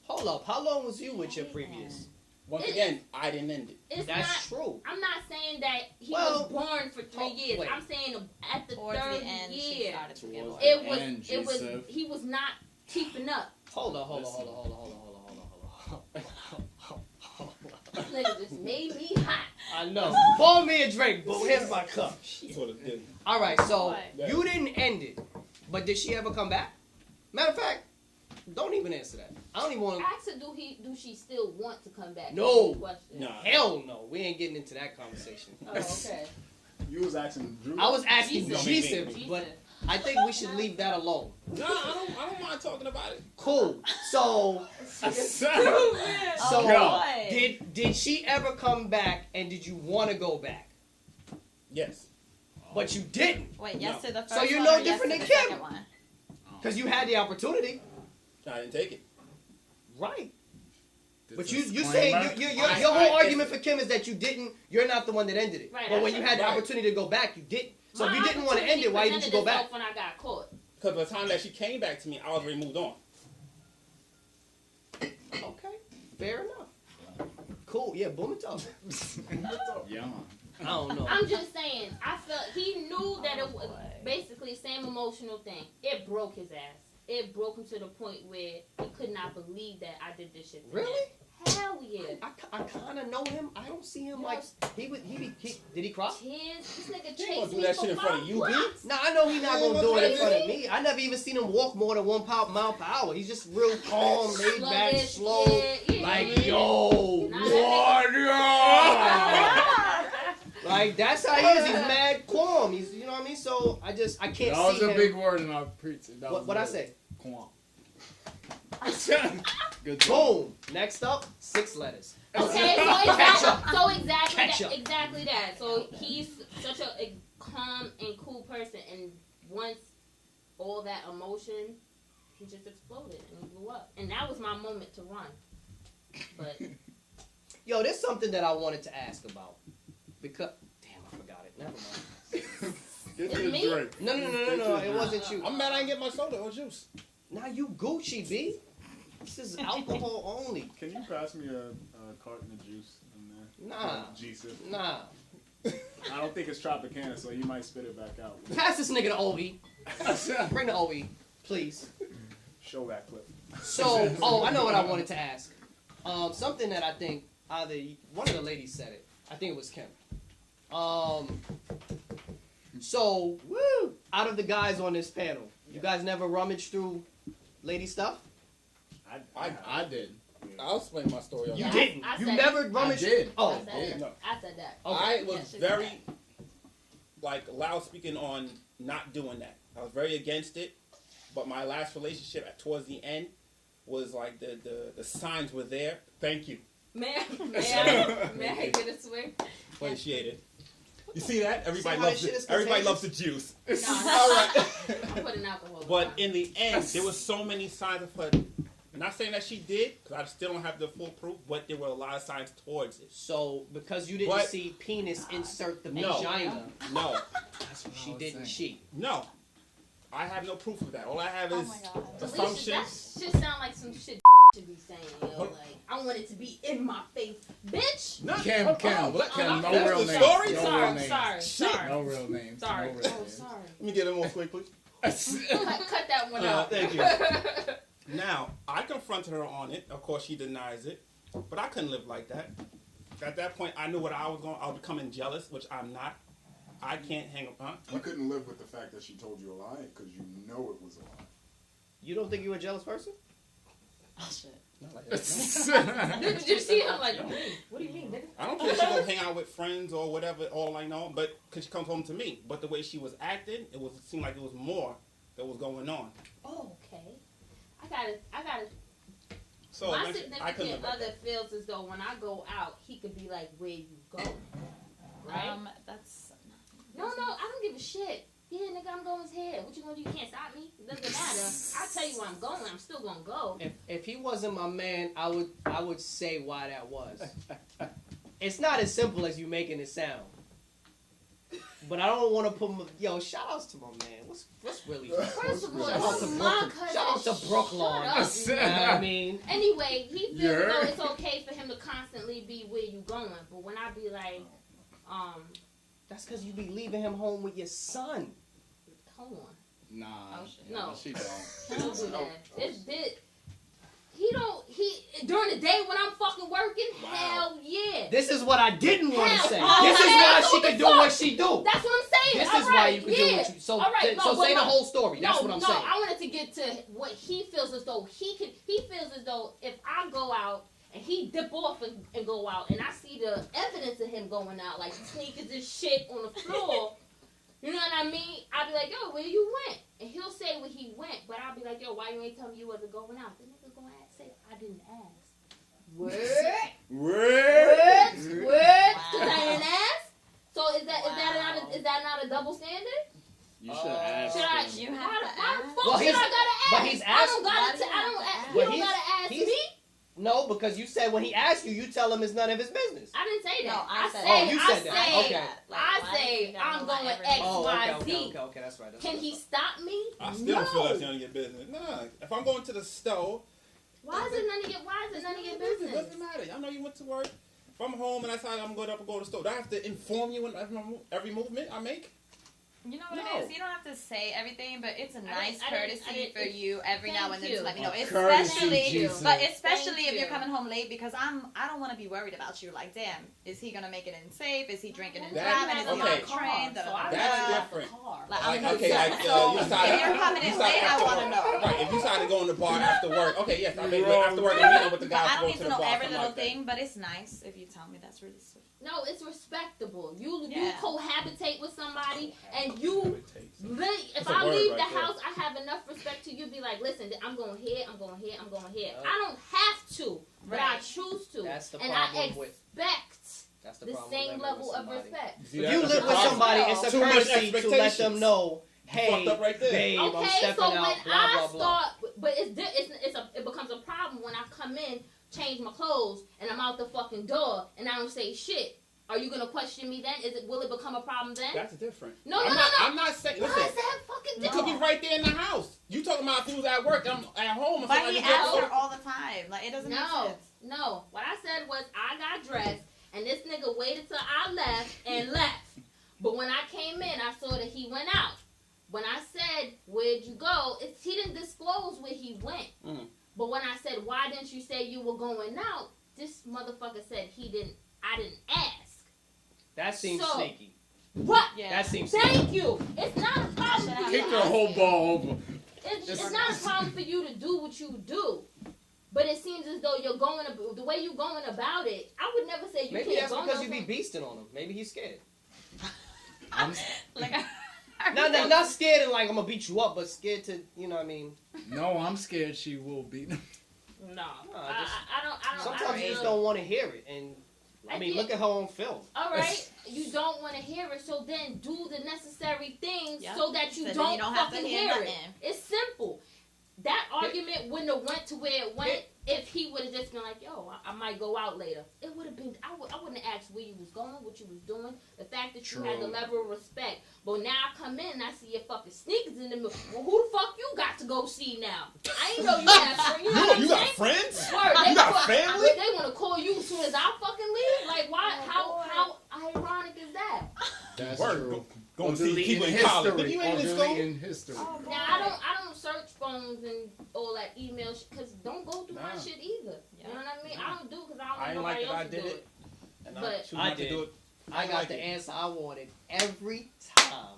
Hold up. How long was you with your previous? Once It- again, I didn't end it. it's That's not. true. I'm not saying that he Well, was born for 3 years. wait. I'm saying at the Towards 3rd the end, she year, started to get Towards bored. the it was end, it was Joseph. he was not keeping up. Hold on. This nigga just made me hot. I know. Pour me a drink, but here's my cup. That's what it did. All right, so What? you didn't end it, but did she ever come back? Matter of fact, don't even answer that. I don't even want to. Ask her, do she still want to come back? No. That's the question. Nah. Hell no, we ain't getting into that conversation. Oh, okay. You was asking Drew. I was asking Jesus. Jesus, Jesus. but I think we should leave that alone. No, I don't mind talking about it. Cool. So, Oh, Yo. boy. did she ever come back, and did you want to go back? Yes. But you didn't, Wait, yes No. to the first So you're one no or yes different to than the Kim. second one? because you had the opportunity, I didn't take it. right? This But is you saying disclaimer. your whole argument for Kim is that you didn't. You're not the one that ended it. Right, But I when you had the right. opportunity to go back, you didn't. So if My you didn't want to end it, why didn't you go opportunity back? presented itself when I got caught. Because by the time that she came back to me, I was already moved on. Okay, fair enough. Cool. Yeah, boom and talk. Yeah, man. I don't know. I'm just saying, I felt he knew that it was basically same emotional thing. It broke his ass. It broke him to the point where he could not believe that I did this shit. to him. Really? Hell yeah. I kind of know him. I don't see him like he did he cry? Tears. This nigga He ain't gonna chased do me that for shit in front of 5 you, B. blocks. Nah, I know he's not Yeah, gonna do it in that's front of right. me. I never even seen him walk more than 1 mile per hour. He's just real calm, laid back, Sluggish, slow. yeah. Like yo, Nah, that what? Like that's how he is. He's mad calm. He's you know what I mean. So I can't That was see a him. big word in our preaching. What I say? Quam. Good job. Boom. Next up, 6 letters. Okay, Catch up. so exactly Catch that, up. exactly that. So he's such a calm and cool person, and once all that emotion, he just exploded and he blew up, and that was my moment to run. But Yo, there's something that I wanted to ask about because damn, I forgot it. Never mind. Get It's your me? drink. No. It wasn't you. I'm mad I didn't get my soda or juice. Now you Gucci, B. This is alcohol only. Can you pass me a carton of juice in there? Nah. Jesus. Nah. I don't think it's Tropicana, so you might spit it back out. Pass this nigga the OE. Bring the OE, please. Show that clip. So, I know what I wanted to ask. Something that I think either one of the ladies said it. I think it was Kim. So, woo! Out of the guys on this panel, you guys never rummaged through lady stuff? I did. I'll explain my story on You that. didn't. I You said- never rummaged. I did. Oh, I said, okay. no. I said that. Okay. I was Yeah, she very, said loud speaking on not doing that. I was very against it. But my last relationship, towards the end, was like the signs were there. Thank you. May I get a swig? Appreciate it. You see that? Everybody See how loves shit it. is Everybody loves contagious? the juice. No, All right. I'm putting alcohol. But in the end, there was so many signs of her. Not saying that she did, because I still don't have the full proof, but there were a lot of signs towards it. So because you didn't What? see penis insert the No. vagina, No, That's what I she was didn't saying. cheat. no. I have no proof of that. All I have Oh is my God. That assumptions. shit sound like some shit should be saying, yo. Like, I want it to be in my face, bitch. No, Kim, oh, Kim, oh, no that's real the names. story? No Sorry, real names. sorry. No real names. Sorry. No real Oh, names. sorry. Let me get it more quick, please. Cut that one out. Thank you. Now, I confronted her on it. Of course, she denies it. But I couldn't live like that. At that point, I knew what I was going. I was becoming jealous, which I'm not. I can't hang up. Huh? You couldn't live with the fact that she told you a lie because you know it was a lie. You don't think you're a jealous person? Oh shit. Not like that. Did you see him like, what do you mean, nigga? I don't care if she gonna hang out with friends or whatever, all I know, but because she comes home to me. But the way she was acting, it seemed like it was more that was going on. Oh, okay. I gotta. So My eventually, I couldn't significant live like other that. feels as though when I go out, he could be like, where you go? Right? That's No, I don't give a shit. Yeah, nigga, I'm going here. What you gonna do? You can't stop me. It doesn't matter. I'll tell you where I'm going. I'm still gonna go. If he wasn't my man, I would say why that was. It's not as simple as you making it sound. But I don't want to put my, shout outs to my man. What's really First of all, Shout out it's to my Brooklyn. cousin. Shout out to Brooklyn. Shut up. You know what I mean? Anyway, he feels as Yeah. though it's okay for him to constantly be where you going. But when I be like, That's because you be leaving him home with your son. hold on. Nah. Oh, shit. No. She don't. He don't do that. He during the day when I'm fucking working, hell yeah. This is what I didn't want to Hell, say. oh, This is okay, why so she what can the do fuck? what she do. That's what I'm saying. This All is why right, you can yeah. do what you. So, All right, so no, say but the whole story. That's what I'm saying. I wanted to get to what he feels as though he feels as though if I go out and he dip off and go out and I see the evidence of him going out, like sneakers and shit on the floor, you know what I mean? I'll be like, yo, where you went? And he'll say where he went, but I'll be like, yo, why you ain't tell me you wasn't going out? The nigga gonna say, I didn't ask. What? What? Because I didn't ask? So is that not a double standard? You should ask. Should I? him. You have why to the fuck ask. Well, should he's- I gotta ask? but he's I don't Why gotta. do you I don't. have to You ask? don't gotta ask He's- me. No, because you said when he asks you, you tell him it's none of his business. I didn't say that. No, I said say. that. Oh, you said I that. say. Okay. I say I'm going X, Oh, Y, okay, Z. okay, that's right. That's Can right. he stop me? I still don't feel that's none of your business. Nah, if I'm going to the store, Why is it none of your business? Doesn't matter. I know you went to work. If I'm home and I decide I'm going up and go to the store, do I have to inform you in every movement I make? You know what No. it is? You don't have to say everything, but it's a I nice didn't- I courtesy didn't- for you every now and then Thank to let me you. know. A courtesy, Especially, Jesus. but especially Thank if you're you. coming home late because I don't want to be worried about you. Like, damn, is he gonna make it in safe? Is he drinking and That- driving? Is he okay. on train? That's different. Like, Like, I'm gonna okay, say, like, so you if started- you're coming you in started late, I after want to work. know. Right, if you decide to go in the bar after work, okay, yes, I may You're go wrong after work with and that. meet up with the But guys I to don't go need to to the know bar. every something little like that. thing, but it's nice if you tell me. That's really sweet. No, it's respectable. You Yeah. cohabitate with somebody, and you. If That's a I word leave right the there. house, I have enough respect to you. Be like, listen, I'm going here, I'm going here, I'm going here. Yep. I don't have to, but I Right. choose to, That's the and I problem with- expect That's the problem with same living level with of somebody. respect. See, If that- you that's live the with problem. somebody, it's a Too much courtesy to let expectations. them know, hey, fucked up right there. babe, I'm Okay, stepping so out, when blah, I blah, blah. start, but it becomes a problem when I come in, change my clothes, and I'm out the fucking door, and I don't say shit. Are you gonna question me then? Will it become a problem then? That's different. No, I'm no, not, no, no. I'm not saying. Why Listen, is that fucking you different? could be right there in the house. You talking about if he was at work, I'm at home. and But somebody he just asks go her to- all the time. Like, it doesn't make No, sense. no. What I said was I got dressed, and this nigga waited till I left and left. But when I came in, I saw that he went out. When I said, where'd you go? He didn't disclose where he went. Mhm. But when I said, why didn't you say you were going out? This motherfucker said I didn't ask. That seems So- sneaky. What? Yeah. That seems Thank you. It's not a problem Should for I you. Kick the whole ball over. It's not a problem for you to do what you do. But it seems as though you're going the way you're going about it. I would never say you Maybe can't that's go because you no be beasting on him. Maybe he's scared. Like, Not scared and like I'm gonna beat you up, but scared to, you know what I mean? No, I'm scared she will beat him. No, just- I don't. Sometimes you just don't want to hear it, and I mean, look at her on film. All right, you don't want to hear it, so then do the necessary things Yep. so that you So then don't you don't have to fucking hear hear it. nothing. It's simple. That argument wouldn't have went to where it went if he would have just been like, "Yo, I might go out later." It would have been. I wouldn't have asked where you was going, what you was doing. The fact that you had the True. level of respect. But now I come in and I see your fucking sneakers in the middle. Well, who the fuck you got to go see now? I ain't know you had friends. You know what I'm You got saying? friends? Word, You got family? They want to call you as soon as I fucking leave. Like, why? How ironic is that? That's Word. true. Go and see deleting people in college. Nigga, you Or ain't in school. deleting history. Oh, boy. Now I don't search phones and all that email because don't go through my Nah. shit either. Yeah. You know what I mean? I don't do because I don't I want ain't like nobody that I else to did do it. it. And But- I choose I not to did. do it. I got like the it. answer I wanted every time.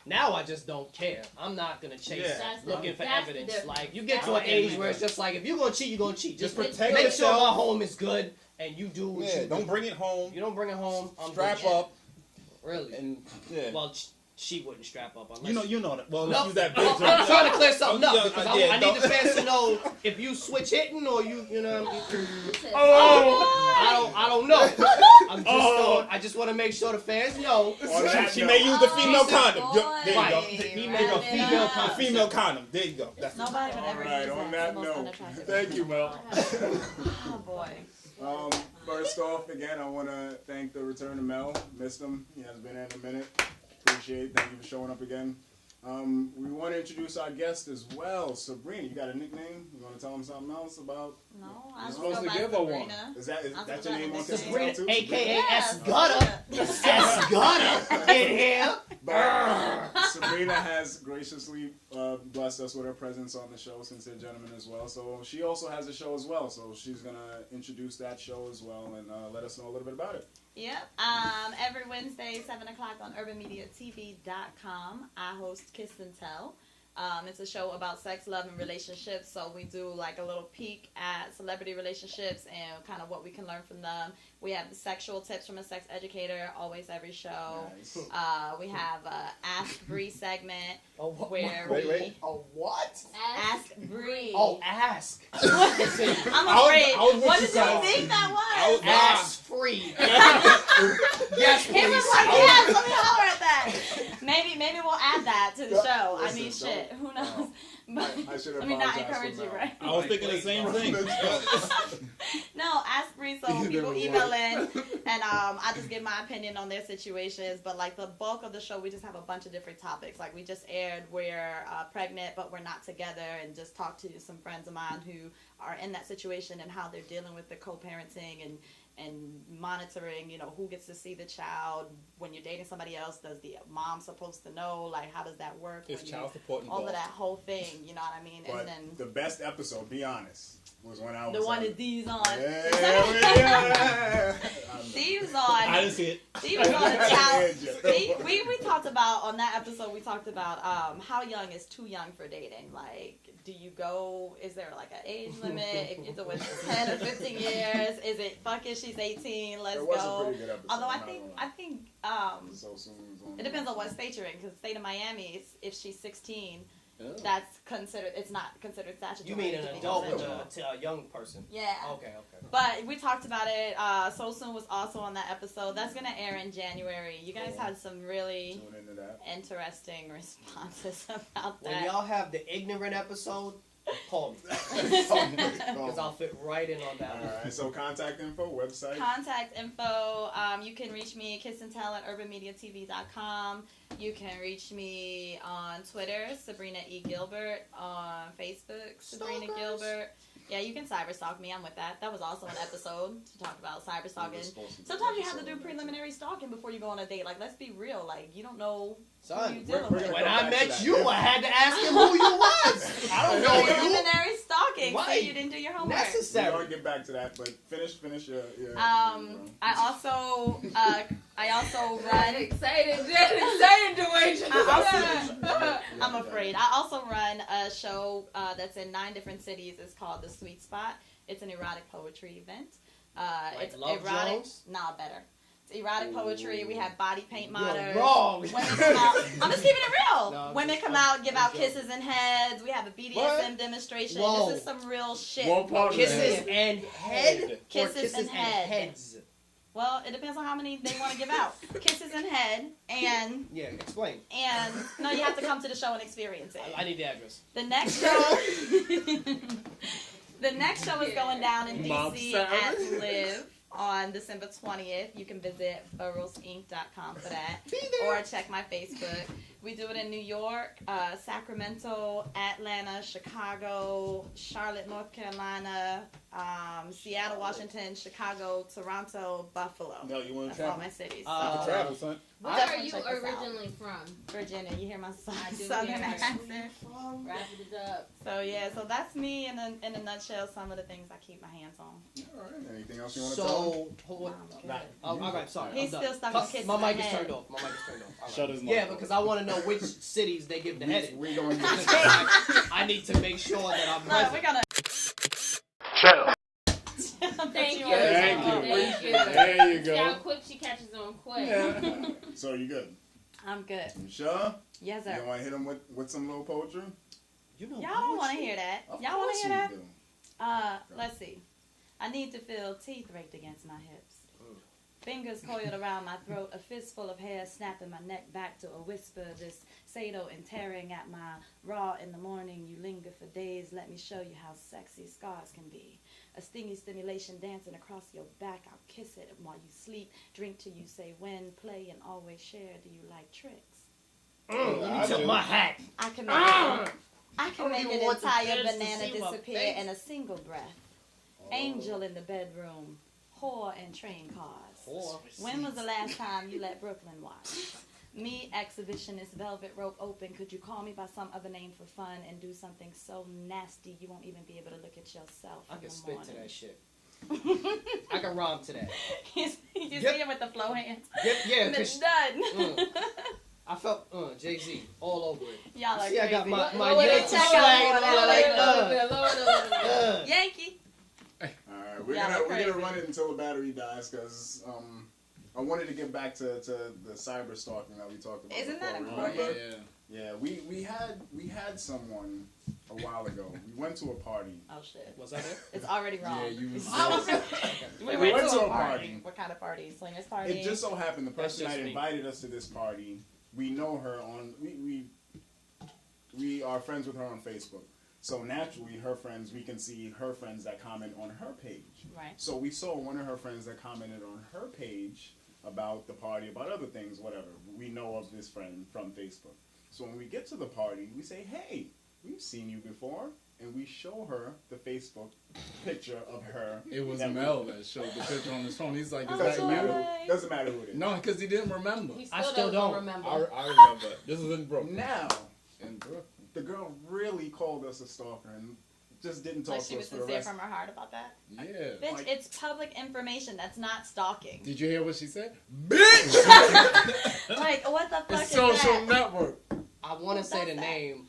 Now I just don't care. I'm not gonna chase Yeah. That's looking for that's the evidence. difference. Like you get That's to an the age difference. where it's just like if you're gonna cheat, you're gonna cheat. Just Just protect make sure yourself. my home is good and you do what Yeah, you don't do. bring it home. You don't bring it home. I'm Strap good. up Really? and yeah. Well, she wouldn't strap up unless you know that. Well, No. let's use that Oh, big I'm trying to clear something Oh, up yeah, because yeah, I need don't- the fans to know if you switch hitting or you know. Oh! I don't know. I'm just I just want to make sure the fans know. She may use the female Oh, condom. boy. There you go. Right. He There you go. rounded Female up. condom. Female condom. There you go. That's Nobody would All ever right, use on that. that It's the most note, unattractive. thank you, Mel. Oh boy. First off, again, I want to thank the return of Mel. Missed him. He hasn't been in a minute. Appreciate it. Thank you for showing up again. We want to introduce our guest as well. Sabrina, you got a nickname? You want to tell them something else about? No, You're I'm supposed to by give her one. Sabrina. Is that I'm that's your name on Sabrina. Kiss and Sabrina, Tell too? aka Yeah, S Gutter. S Gutter in here. But Sabrina has graciously blessed us with her presence on the show, Sincere Gentlemen, as well. So she also has a show as well. So she's going to introduce that show as well and let us know a little bit about it. Yep. Every Wednesday, 7 o'clock on UrbanMediaTV.com, I host Kiss and Tell. It's a show about sex, love, and relationships. So we do like a little peek at celebrity relationships and kind of what we can learn from them. We have the sexual tips from a sex educator, always every show. Nice. We have a Ask Bree segment Oh, what? where Wait, we wait. Oh, what? Ask Bree. Oh, ask. I'm I afraid. was with What you did you guys. think that I was? was- Ass free. Yes, He please. was like, yes, let me holler at that. Maybe we'll add that to the show. I Listen, mean, shit, who knows? I should Let me not apologize encourage for you, Mel. right? I was thinking the same thing. No, ask Bree, so You people never email mind. in, and I just give my opinion on their situations. But like the bulk of the show, we just have a bunch of different topics. Like we just aired, we're pregnant, but we're not together, and just talked to some friends of mine who are in that situation and how they're dealing with the co-parenting and monitoring, you know, who gets to see the child when you're dating somebody else. Does the mom supposed to know? Like, how does that work? It's when child support all involved. of that whole thing, you know what I mean? But And then the best episode, be honest, was when I was the one on. that D's on. Yeah. Steve's I on. didn't see it. Steve was on a child. Yeah. We talked about on that episode. We talked about how young is too young for dating. Like, do you go? Is there like an age limit? If you're doing 10 or 15 years, is it fuck it? She's 18. Let's It was a go. pretty good episode. Although I not think gonna lie. So soon it was on. it depends on what state you're in. Because the state of Miami, if she's 16, Oh. that's considered. It's not considered statutory. You mean to an be adult consensual. to a young person? Yeah. Okay, okay. But we talked about it. So Soon was also on that episode. That's going to air in January. You guys had some really Tune into that. interesting responses about When that. y'all have the ignorant episode, call me. Because I'll fit right in on that one. Alright, so contact info, website. Contact info. You can reach me Kiss and Tell at UrbanMediaTV.com. You can reach me on Twitter, Sabrina E. Gilbert. On Facebook, Sabrina Stalkers. Gilbert. Yeah, you can cyber stalk me. I'm with that. That was also an episode to talk about cyber We stalking. were supposed to do Sometimes you that have to do episode. preliminary stalking before you go on a date. Like, let's be real. Like, you don't know who Son, you we're dealing gonna with. when come I back to met that. you, I had to ask him who you was. I don't know you. Preliminary stalking. Right. See, you didn't do your homework. We're Necessary. gonna get back to that, but finish your I also run. Excited, Dwayne. I'm afraid. I also run a show that's in 9 different cities. It's called The Sweet Spot. It's an erotic poetry event. Like It's Love erotic. Jones? Nah, better. erotic poetry. We have body paint You're monitors. wrong. Women come out. I'm just keeping it real. No, I'm Women just- come I'm- out, give I'm out joking. kisses and heads. We have a BDSM What? demonstration. Whoa. This is some real shit. What part of Kisses that? and head? Or Kisses and head. heads? Well, it depends on how many they want to give out. Kisses and head, and Yeah, explain. no, you have to come to the show and experience it. I need the address. The next show, the next show is going down in Mob DC Saturday. at Live on December 20th. You can visit burrowsinc.com for that, or check my Facebook. We do it in New York, Sacramento, Atlanta, Chicago, Charlotte, North Carolina, Seattle, Washington, Chicago, Toronto, Buffalo. No, you want to That's all travel? my cities. Travel, son. Where I'll are definitely you check this out. originally from? Virginia, you hear my I do southern hear it. accent. Wrap it up. So yeah, so that's me in a nutshell. Some of the things I keep my hands on. All right. Anything else you want to tell them? So, hold on. I'm Nah, good. all right, sorry. He's I'm still done. stuck on kisses My mic and is head. turned off. My mic is turned off. All right. Shut his mic Yeah, off. because I want to know which cities they give the head in. We going to I need to make sure that I'm No, we're present. gonna. Thank you. Thank you. Thank you. There you See how go. quick she catches on quick. So you good? I'm good. You sure? Yes, You sir. want to hit them with some little poetry? You know, Y'all don't want to hear that. Of Y'all want course to hear you that? do. Let's see. I need to feel teeth raked against my hips. Mm. Fingers coiled around my throat, a fistful of hair snapping my neck back to a whisper. This Sado and tearing at my raw in the morning. You linger for days. Let me show you how sexy scars can be. A stingy stimulation dancing across your back. I'll kiss it while you sleep. Drink till you say when. Play and always share. Do you like tricks? You took my hat. I can make I can don't make even an want the entire fans to banana see my disappear face. in a single breath. Angel in the bedroom, whore and train cars. Whore. When was the last time you let Brooklyn watch? Me, exhibitionist, velvet rope open. Could you call me by some other name for fun and do something so nasty you won't even be able to look at yourself I in can the spit morning? to that shit. I can rhyme to that. you Yep. see him with the flow hands. Yeah, And it's 'cause done. I felt Jay-Z all over it. Y'all are See, I got crazy. my Lower Yankee the check swag out and for all that. like, Yankee. All right, we're Y'all are gonna crazy. run it until the battery dies because I wanted to get back to the cyber stalking that we talked about. Isn't that before, important? remember? Yeah, we had someone a while ago. We went to a party. Oh shit. Was I there? It's already wrong. Yeah, you was We We went to a party. What kind of party? Swingers party? It just so happened the That's person just that me. invited us to this party, we know her on we are friends with her on Facebook. So naturally, her friends, we can see her friends that comment on her page. Right. So we saw one of her friends that commented on her page about the party, about other things, whatever. We know of this friend from Facebook. So when we get to the party, we say, hey, we've seen you before. And we show her the Facebook picture of her. It was that we- Mel that showed the picture on his phone. He's like, is Doesn't that matter, you? doesn't matter who it is. No, because he didn't remember. He I still, still doesn't don't. remember. I remember. This was in Brooklyn. Now, In Brooklyn. the girl really called us a stalker and just didn't talk Like she to was us for the sincere rest. from her heart about that? Yeah. Bitch, Like- it's public information. That's not stalking. Did you hear what she said? Bitch! Like, what the fuck It's is social that? network. I want to Who say does the that? name.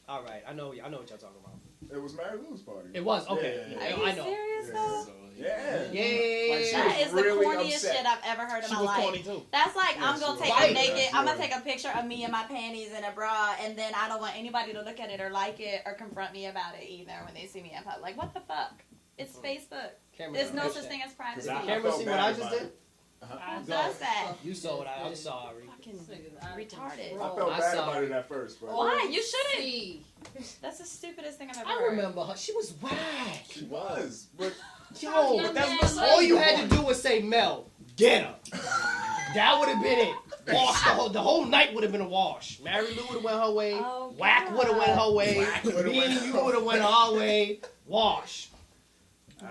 All right, I know what y'all talking about. It was Mary Lou's party. It was okay. Yeah, Are yeah, you I know. serious, Yeah. though? So, Yeah. Yeah. Like, she That was is the really corniest upset. shit I've ever heard in She my was life. corny too. That's like, Yeah, I'm gonna she take was. a Right. naked, I'm gonna Yeah. take a picture of me in my panties and a bra, and then I don't want anybody to look at it or like it or confront me about it either when they see me in public. Like, what the fuck? It's Facebook. Camera There's don't no catch such that. thing as privacy. I Camera felt see bad what I just about did? it. Who does that? You saw it. I'm sorry. Fucking I retarded. felt I'm bad sorry. about it at first, but Why? You shouldn't. See. That's the stupidest thing I've ever I heard. remember her. She was whack. she was. But Yo, Young that's man, what's like- all you had to do was say Mel, get her. That would have been it. Wash the whole night would have been a wash. Mary Lou would have went her way. Oh, Whack would have went her way. Whack would've Me went and her you would have went our way. Wash.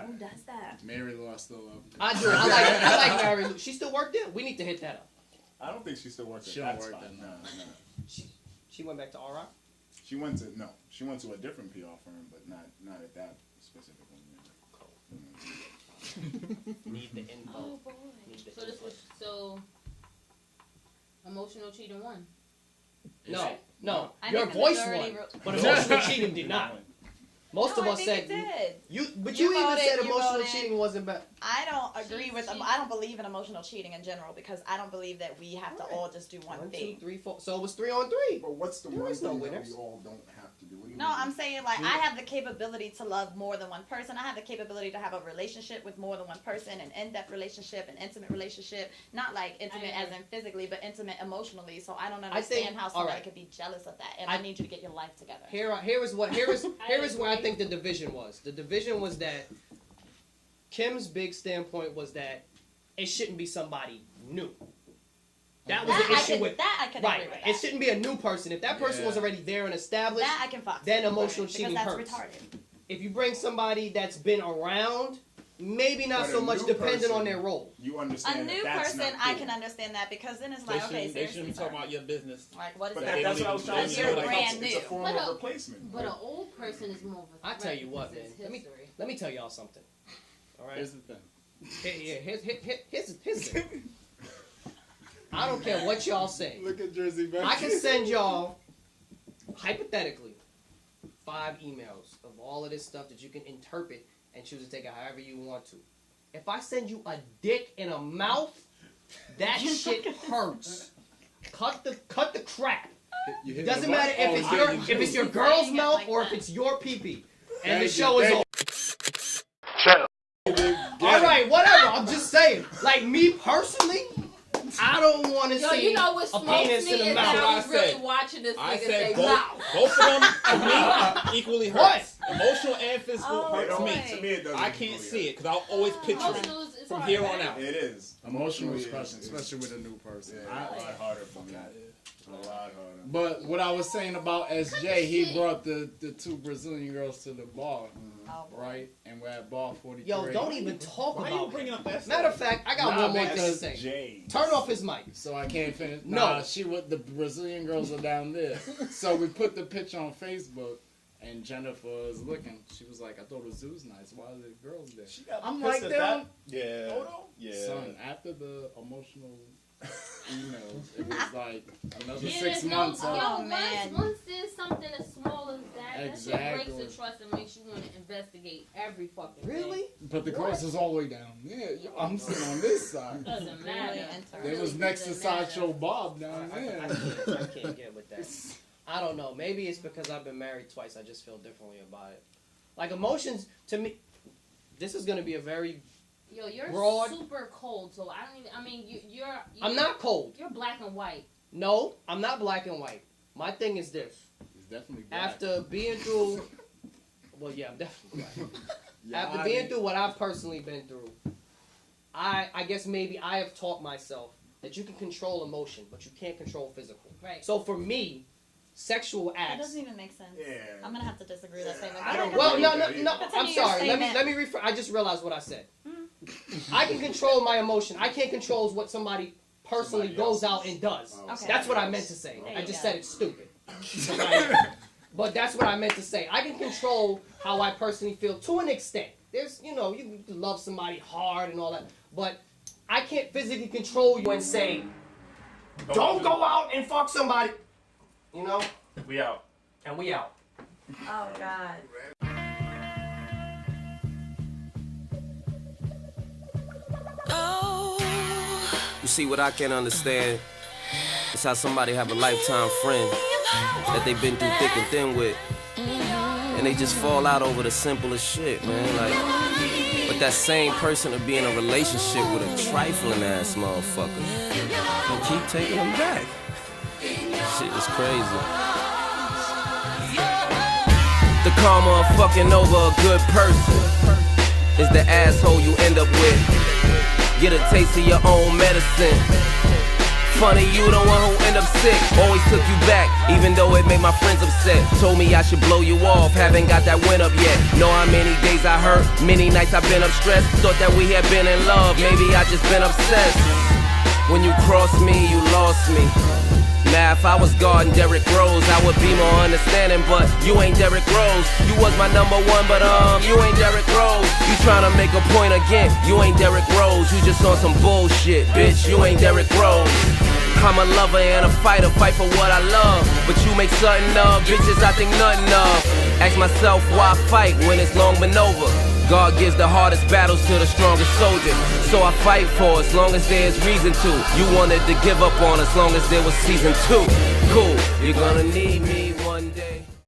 Who does that? Mary Lou, I still love you. I do. I like Mary Lou. She still worked there. We need to hit that up. I don't think she still works She at don't that work spot. there, no. She went back to RI. She went to a different PR firm, but not at that specific one. Need the info. Oh boy. Need the So this info. was emotional cheating one. No. I Your think the voice majority won, ru- but emotional cheating did not. Most No, of I us think said it did. you You even voted, said you emotional voted. cheating wasn't bad. I don't agree with them. I don't believe in emotional cheating in general because I don't believe that we have to all just do one 1, 2, thing. 3, 4. So it was 3 on 3. But what's the There one is no thing that winners. we all don't have to do? What do you No, mean? I'm saying like I have the capability to love more than one person. I have the capability to have a relationship with more than one person, an in-depth relationship, an intimate relationship. Not like intimate as in physically, but intimate emotionally. So I don't understand how somebody alright. could be jealous of that. And I need you to get your life together. Here is where I think the division was. The division was that Kim's big standpoint was that it shouldn't be somebody new. That was the issue with that. I can right. agree with that. It shouldn't be a new person. If that person was already there and established, That I can fuck. then with, emotional because cheating that's hurts. retarded. If you bring somebody that's been around, maybe not But so a much new depending person, on their role. You A understand new that that's person, not I cool. can understand that because then it's They like, shouldn't, okay, they seriously, shouldn't be talking about your business. like what is But that? that's what I was trying to They say. don't You're even- Like, brand it's new. a form But of a- replacement. But an old person is more of a I threat tell you what, because man. it's history. Let me tell y'all something. All right. Here's the thing. Here's the thing. I don't care what y'all say. Look at Jersey Bank. I can send y'all, hypothetically, 5 emails of all of this stuff that you can interpret and choose to take it however you want to. If I send you a dick in a mouth, that shit hurts. Cut the crap. You It hit doesn't the matter button? if it's your girl's mouth or if it's your pee-pee. And the Thank show you, is over. All Alright, whatever. I'm just saying. Like me personally, I don't want to Yo, see you know what a smokes penis me in the is mouth. that I That's was what I really said. watching this I nigga said say both wow. of them to me equally hurts. Emotional and physical Oh, hurts boy. me. To me, it doesn't I can't equally see hurt. it because I'll always picture it Emotional is from hard, here right? on out. It is. Emotional is It crushing, is. especially with a new person. Yeah, a lot harder for me. A lot harder. But what I was saying about SJ, he brought the 2 Brazilian girls to the bar, Oh, boy. right? And we're at bar 43. Yo, don't even talk Why are about you bringing up that Matter of stuff? fact, I got Nah, one more thing to because say. Jay. Turn off his mic. So I can't finish. No. Nah, the Brazilian girls are down there. So we put the picture on Facebook, and Jennifer is looking. She was like, I thought the zoo's nice. Why are there girls there? She got I'm pissed like, at them. that photo? Son, after the emotional emails, it was like another Yeah, 6 there's no- months. Oh, Yo, man. once there's something as small as that, that shit Exactly. breaks the trust and makes you want to investigate every fucking thing. Really? But the girls is all the way down. Yeah, yo, I'm sitting on this side. Doesn't Really matter. interesting. They was next to Sideshow Bob down I there. can't get with that. I don't know. Maybe it's because I've been married twice. I just feel differently about it. Like emotions, to me, this is gonna be a very. Yo, you're Broad. super cold, so I don't even. I mean, you're. I'm not cold. You're black and white. No, I'm not black and white. My thing is this. It's definitely black. After being through, well, yeah, I'm definitely black. Yeah, After I being mean- through what I've personally been through, I guess maybe I have taught myself that you can control emotion, but you can't control physical. Right. So for me, sexual That acts. doesn't even make sense. Yeah. I'm gonna have to disagree with that statement. I don't Go Well, ahead. no, agree no, with no. that I'm Continue your sorry. Let me statement. refer. I just realized what I said. I can control my emotion. I can't control what somebody personally Somebody goes else. out and does. Oh, Okay. That's what I meant to say. There I you just go. said it's stupid. But that's what I meant to say. I can control how I personally feel to an extent. There's, you can love somebody hard and all that, but I can't physically control you and say, don't go out and fuck somebody. We out. And we out. Oh God. You see, what I can't understand is how somebody have a lifetime friend that they've been through thick and thin with, and they just fall out over the simplest shit, man. Like, but that same person to be in a relationship with a trifling ass motherfucker and keep taking them back. Shit is crazy. The karma of fucking over a good person is the asshole you end up with. Get a taste of your own medicine. Funny, you the one who end up sick. Always took you back, even though it made my friends upset. Told me I should blow you off, haven't got that win up yet. Know how many days I hurt, many nights I've been up stressed. Thought that we had been in love, maybe I just been obsessed. When you crossed me, you lost me. Now if I was guarding Derrick Rose, I would be more understanding, but you ain't Derrick Rose. You was my number one, but you ain't Derrick Rose. You tryna make a point again, you ain't Derrick Rose. You just on some bullshit, bitch, you ain't Derrick Rose. I'm a lover and a fighter, fight for what I love, but you make something of bitches I think nothing of. Ask myself why fight when it's long been over. God gives the hardest battles to the strongest soldiers. So I fight for as long as there's reason to. You wanted to give up on as long as there was season 2. Cool, you're gonna need me.